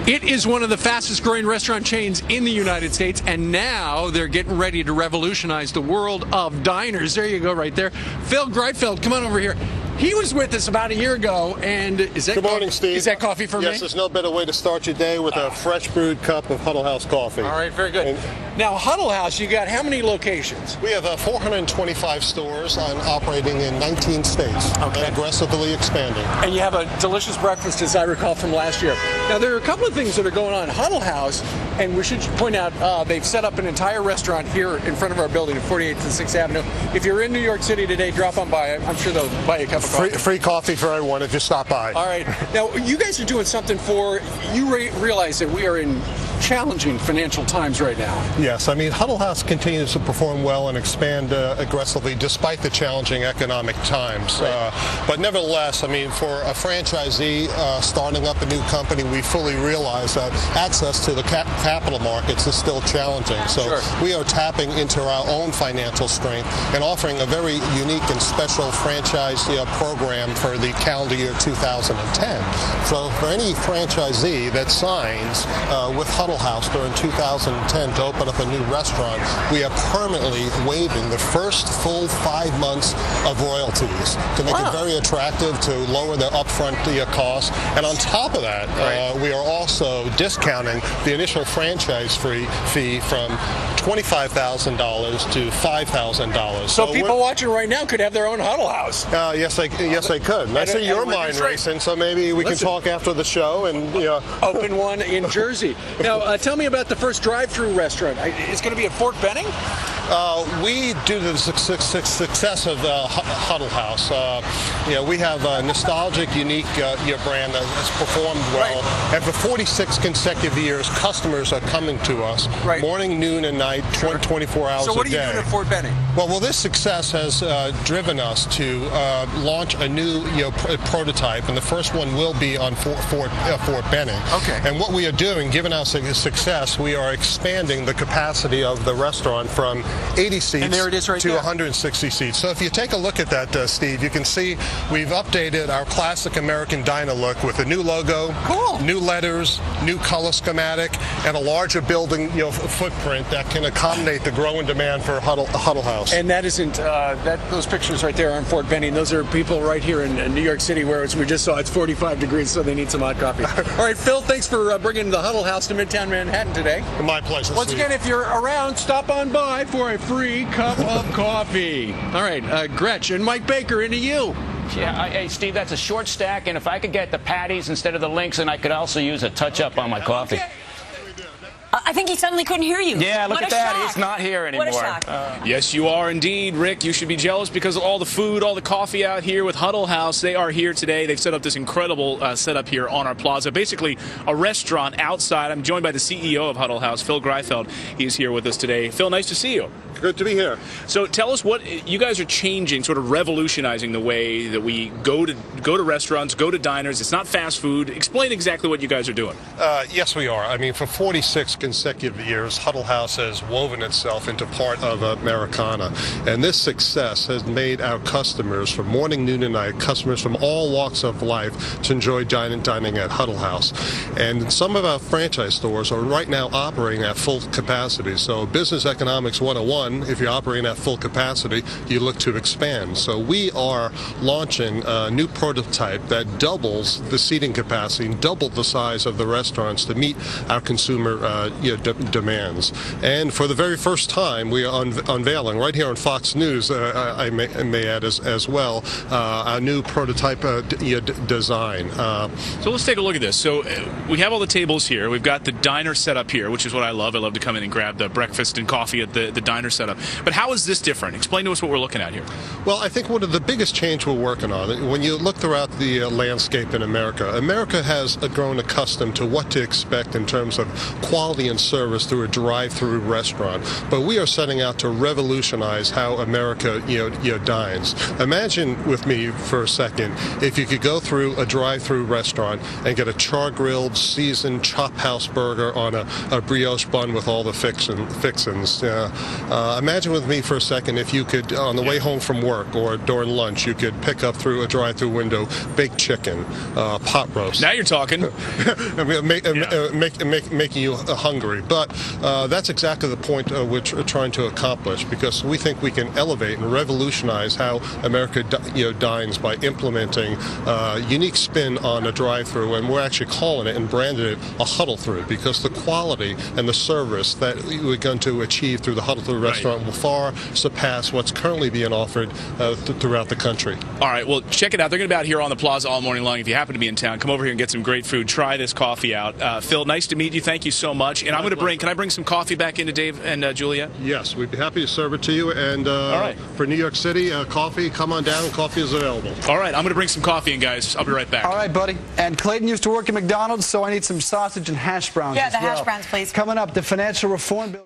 It is one of the fastest growing restaurant chains in the United States, and now they're getting ready to revolutionize the world of diners. There you go right there. Phil Greifeld, come on over here. He was with us about a year ago, and is that Good morning, Steve. Is that coffee for me? Yes, there's no better way to start your day with a fresh brewed cup of Huddle House coffee. All right, very good. Now, Huddle House, you got how many locations? We have 425 stores operating in 19 states, and aggressively expanding. And you have a delicious breakfast, as I recall, from last year. Now, there are a couple of things that are going on. Huddle House, and we should point out, they've set up an entire restaurant here in front of our building at 48th and 6th Avenue. If you're in New York City today, drop on by. I'm sure they'll buy you a cup of coffee. Free coffee for everyone if you stop by. All right. Now, you guys are doing something you realize that we are in challenging financial times right now. Yes, I mean, Huddle House continues to perform well and expand aggressively despite the challenging economic times. Right. But nevertheless, I mean, for a franchisee starting up a new company, we fully realize that access to the capital markets is still challenging. So we are tapping into our own financial strength and offering a very unique and special franchise program for the calendar year 2010. So for any franchisee that signs with Huddle House during 2010 to open up a new restaurant, we are permanently waiving the first full 5 months of royalties to make it very attractive, to lower the upfront costs. And on top of that, we are also discounting the initial franchise fee from $25,000 to $5,000. So people watching right now could have their own Huddle House. Yes, they could. And I see your mind racing, so maybe we can talk after the show and open one in Jersey. Now, tell me about the first drive-through restaurant. It's going to be at Fort Benning? We, due to the success of Huddle House, we have a nostalgic, unique brand that has performed well. And for 46 consecutive years, customers are coming to us morning, noon, and night, 24 hours a day. So what are you doing at Fort Benning? Well, this success has driven us to launch a new prototype, and the first one will be on Fort Benning. Okay. And what we are doing, given our success, we are expanding the capacity of the restaurant from 80 seats to 160 seats. So if you take a look at that, Steve, you can see we've updated our classic American diner look with a new logo, new letters, new color schematic, and a larger building footprint that can accommodate the growing demand for Huddle House. And that isn't those pictures right there are in Fort Benning. Those are people right here in New York City, where we just saw it's 45 degrees, so they need some hot coffee. All right, Phil, thanks for bringing the Huddle House to Midtown Manhattan today. My pleasure. Once again, if you're around, stop on by for a free cup of coffee. All right, Gretch and Mike Baker, into you. Yeah, hey, Steve, that's a short stack, and if I could get the patties instead of the links, and I could also use a touch-up on my coffee. I think he suddenly couldn't hear you. Yeah, look at that. He's not here anymore. What a shock. Yes, you are indeed, Rick. You should be jealous because of all the food, all the coffee out here with Huddle House. They are here today. They've set up this incredible setup here on our plaza. Basically, a restaurant outside. I'm joined by the CEO of Huddle House, Phil Greifeld. He's here with us today. Phil, nice to see you. Good to be here. So tell us what you guys are changing, sort of revolutionizing the way that we go to restaurants, go to diners. It's not fast food. Explain exactly what you guys are doing. Yes, we are. I mean, for 46 consecutive years, Huddle House has woven itself into part of Americana. And this success has made our customers from morning, noon, and night, customers from all walks of life, to enjoy dining at Huddle House. And some of our franchise stores are right now operating at full capacity. So Business Economics 101, if you're operating at full capacity, you look to expand. So we are launching a new prototype that doubles the seating capacity and double the size of the restaurants to meet our consumer demands. And for the very first time, we are unveiling right here on Fox News, I may add as well, our new prototype design. So let's take a look at this. So we have all the tables here. We've got the diner set up here, which is what I love. I love to come in and grab the breakfast and coffee at the diner setup. But how is this different? Explain to us what we're looking at here. Well, I think one of the biggest change we're working on, when you look throughout the landscape in America, America has grown accustomed to what to expect in terms of quality and and service through a drive-through restaurant. But we are setting out to revolutionize how America dines. Imagine with me for a second if you could go through a drive-through restaurant and get a char-grilled, seasoned chop house burger on a brioche bun with all the fixins. Imagine with me for a second if you could, on the way home from work or during lunch, you could pick up through a drive-through window baked chicken, pot roast. Now you're talking. Making you hungry. But that's exactly the point we're trying to accomplish, because we think we can elevate and revolutionize how America dines by implementing a unique spin on a drive-through, and we're actually calling it and branded it a Huddle through, because the quality and the service that we're going to achieve through the Huddle through restaurant will far surpass what's currently being offered throughout the country. All right, well, check it out. They're going to be out here on the plaza all morning long. If you happen to be in town, come over here and get some great food. Try this coffee out. Phil, nice to meet you. Thank you so much. And I'm going to can I bring some coffee back into Dave and Juliet? Yes, we'd be happy to serve it to you. And all right. For New York City, coffee, come on down. Coffee is available. All right, I'm going to bring some coffee in, guys. I'll be right back. All right, buddy. And Clayton used to work at McDonald's, so I need some sausage and hash browns. Yeah, as the well. hash browns, please. Coming up, the financial reform bill.